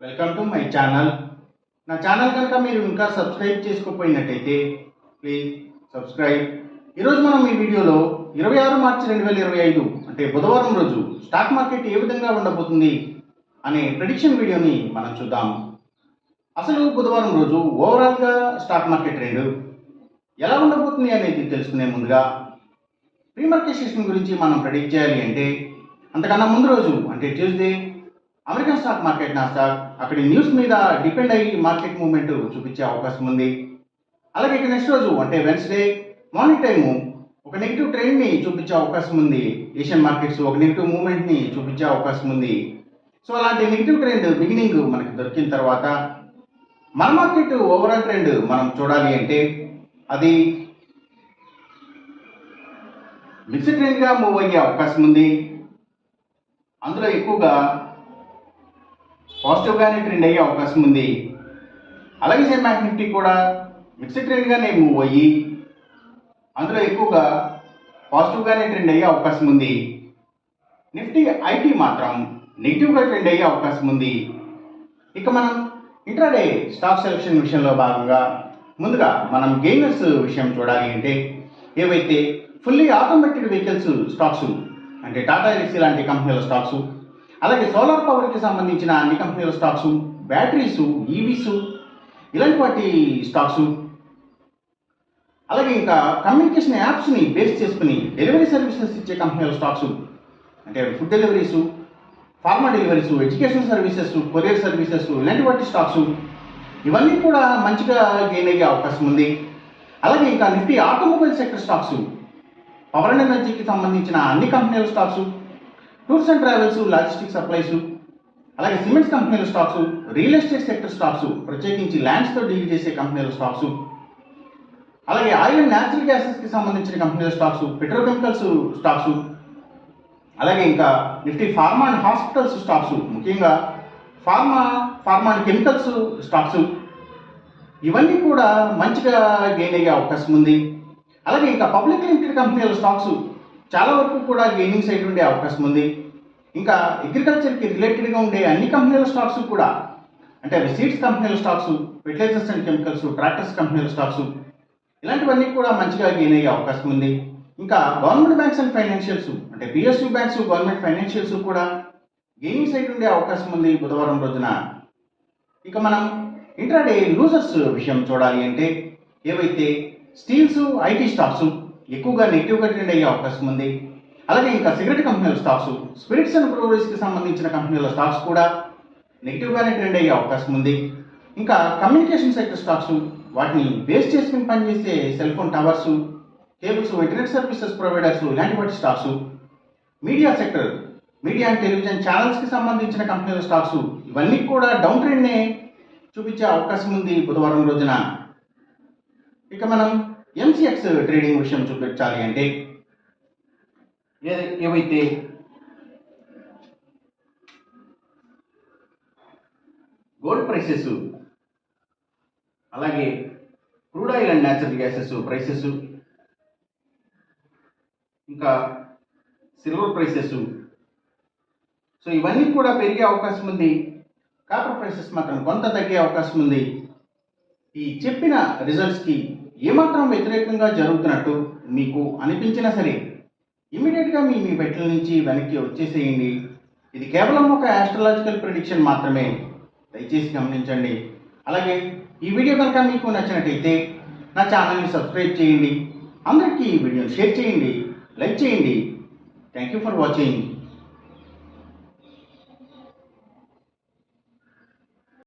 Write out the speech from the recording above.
Welcome to my channel. నా channel కనుక మీరు ఇంకా సబ్స్క్రైబ్ చేసుకోకపోయినట్టయితే ప్లీజ్ సబ్స్క్రైబ్. ఈరోజు మనం ఈ వీడియోలో 26 మార్చి 2025 అంటే బుధవారం రోజు స్టాక్ మార్కెట్ ఏ విధంగా ఉండబోతుంది అనే ప్రెడిక్షన్ వీడియోని మనం చూద్దాం. అసలు బుధవారం రోజు ఓవరాల్గా స్టాక్ మార్కెట్ ట్రెండ్ ఎలా ఉండబోతుంది అనేది తెలుసుకునే ముందుగా ప్రీ మార్కెట్ సెషన్ గురించి మనం ప్రెడిక్ట్ చేయాలి అంటే అంతకన్నా ముందు రోజు అంటే Tuesday American stock market Nasdaq అక్కడి న్యూస్ మీద డిపెండ్ అయ్యి మార్కెట్ మూవ్మెంట్ చూపించే అవకాశం ఉంది. అలాగే ఇక నెక్స్ట్ రోజు అంటే వెన్స్డే మార్నింగ్ టైము ఒక నెగిటివ్ ట్రెండ్ని చూపించే అవకాశం ఉంది. ఏషియన్ మార్కెట్స్ ఒక నెగిటివ్ మూవ్మెంట్ని చూపించే అవకాశం ఉంది. సో అలాంటి నెగిటివ్ ట్రెండ్ బిగినింగ్ మనకి దొరికిన తర్వాత మన మార్కెట్ ఓవరాల్ ట్రెండ్ మనం చూడాలి అంటే అది మిక్స్డ్ ట్రెండ్గా మూవ్ అయ్యే అవకాశం ఉంది. అందులో ఎక్కువగా పాజిటివ్గానే ట్రెండ్ అయ్యే అవకాశం ఉంది. అలాగే సేమ్ బ్యాంక్ నిఫ్టీ కూడా మిక్స్డ్ ట్రెండ్గానే మూవ్ అయ్యి అందులో ఎక్కువగా పాజిటివ్గానే ట్రెండ్ అయ్యే అవకాశం ఉంది. నిఫ్టీ ఐటీ మాత్రం నెగిటివ్గా ట్రెండ్ అయ్యే అవకాశం ఉంది. ఇక మనం ఇంట్రాడే స్టాక్ సెలెక్షన్ విషయంలో భాగంగా ముందుగా మనం గెయినర్స్ విషయం చూడాలి అంటే ఏవైతే ఫుల్లీ ఆటోమేటెడ్ వెహికల్స్ స్టాక్స్ అంటే టాటా ఎల్సీ లాంటి కంపెనీల స్టాక్స్, అలాగే సోలార్ పవర్కి సంబంధించిన అన్ని కంపెనీల స్టాక్స్, బ్యాటరీస్, ఈవీస్ ఇలాంటి వాటి స్టాక్స్, అలాగే ఇంకా కమ్యూనికేషన్ యాప్స్ని బేస్ చేసుకుని డెలివరీ సర్వీసెస్ ఇచ్చే కంపెనీల స్టాక్స్ అంటే food deliveries, pharma deliveries, education services, courier services ఇలాంటి వాటి స్టాక్స్ ఇవన్నీ కూడా మంచిగా గెయిన్ అయ్యే అవకాశం ఉంది. అలాగే ఇంకా Nifty automobile sector stocks, power and ఎనర్జీకి సంబంధించిన అన్ని కంపెనీల stocks, tours and travels, logistic supplies, అలాగే సిమెంట్స్ కంపెనీల stocks, real estate sector stocks ప్రత్యేకించి ల్యాండ్స్తో డీల్ చేసే కంపెనీల స్టాక్స్, అలాగే ఆయిల్ అండ్ న్యాచురల్ గ్యాసెస్కి సంబంధించిన కంపెనీల స్టాక్స్, పెట్రోకెమికల్స్ స్టాక్స్, అలాగే ఇంకా Nifty pharma and hospitals stocks ముఖ్యంగా ఫార్మా అండ్ కెమికల్స్ స్టాక్స్ ఇవన్నీ కూడా మంచిగా గెయిన్ అయ్యే అవకాశం ఉంది. అలాగే ఇంకా పబ్లిక్ లిమిటెడ్ కంపెనీల స్టాక్స్ చాలా వరకు కూడా గెయినింగ్ సైడ్ ఉండే అవకాశం ఉంది. ఇంకా అగ్రికల్చర్కి రిలేటెడ్గా ఉండే అన్ని కంపెనీల స్టాక్స్ కూడా అంటే అవి సీడ్స్ కంపెనీల stocks, fertilisers and chemicals, tractors కంపెనీల స్టాక్స్ ఇలాంటివన్నీ కూడా మంచిగా గెయిన్ అయ్యే అవకాశం ఉంది. ఇంకా గవర్నమెంట్ బ్యాంక్స్ అండ్ ఫైనాన్షియల్స్ అంటే పిఎస్యూ బ్యాంక్స్, గవర్నమెంట్ ఫైనాన్షియల్స్ కూడా గెయినింగ్ సైడ్ ఉండే అవకాశం ఉంది బుధవారం రోజున. ఇక మనం ఇంట్రాడే లూజర్స్ విషయం చూడాలి అంటే ఏవైతే స్టీల్స్, ఐటీ స్టాక్స్ ఎక్కువగా నెగిటివ్గా ట్రెండ్ అయ్యే అవకాశం ఉంది. అలాగే ఇంకా సిగరెట్ కంపెనీల స్టాక్స్, స్పిరిట్స్ అండ్ బ్రూవరీస్కి సంబంధించిన కంపెనీల స్టాక్స్ కూడా నెగిటివ్గానే ట్రెండ్ అయ్యే అవకాశం ఉంది. ఇంకా కమ్యూనికేషన్ సెక్టర్ స్టాక్స్ వాటిని బేస్ చేసుకుని పనిచేసే cell phone towers, cables, internet services providers ఇలాంటి వాటి stocks, media sector, media and television ఛానల్స్కి సంబంధించిన కంపెనీల స్టాక్స్ ఇవన్నీ కూడా డౌన్ ట్రెండ్నే చూపించే అవకాశం ఉంది బుధవారం రోజున. ఇక మనం ఎంసీఎక్స్ ట్రేడింగ్ విషయం చూపించాలి అంటే ఏవైతే గోల్డ్ ప్రైసెస్, అలాగే crude oil and natural gases prices, ఇంకా సిల్వర్ ప్రైసెస్ సో ఇవన్నీ కూడా పెరిగే అవకాశం ఉంది. కాపర్ ప్రైసెస్ మాత్రం కొంత తగ్గే అవకాశం ఉంది. ఈ చెప్పిన రిజల్ట్స్కి ఏమాత్రం వ్యతిరేకంగా జరుగుతున్నట్టు మీకు అనిపించినా సరే ఇమీడియట్గా మీ బెట్ల నుంచి వెనక్కి వచ్చేసేయండి. ఇది కేవలం ఒక ఆస్ట్రాలజికల్ ప్రిడిక్షన్ మాత్రమే, దయచేసి గమనించండి. అలాగే ఈ వీడియో కనుక మీకు నచ్చినట్టయితే నా ఛానల్ని సబ్స్క్రైబ్ చేయండి, అందరికీ ఈ వీడియోని షేర్ చేయండి, లైక్ చేయండి. Thank you for watching.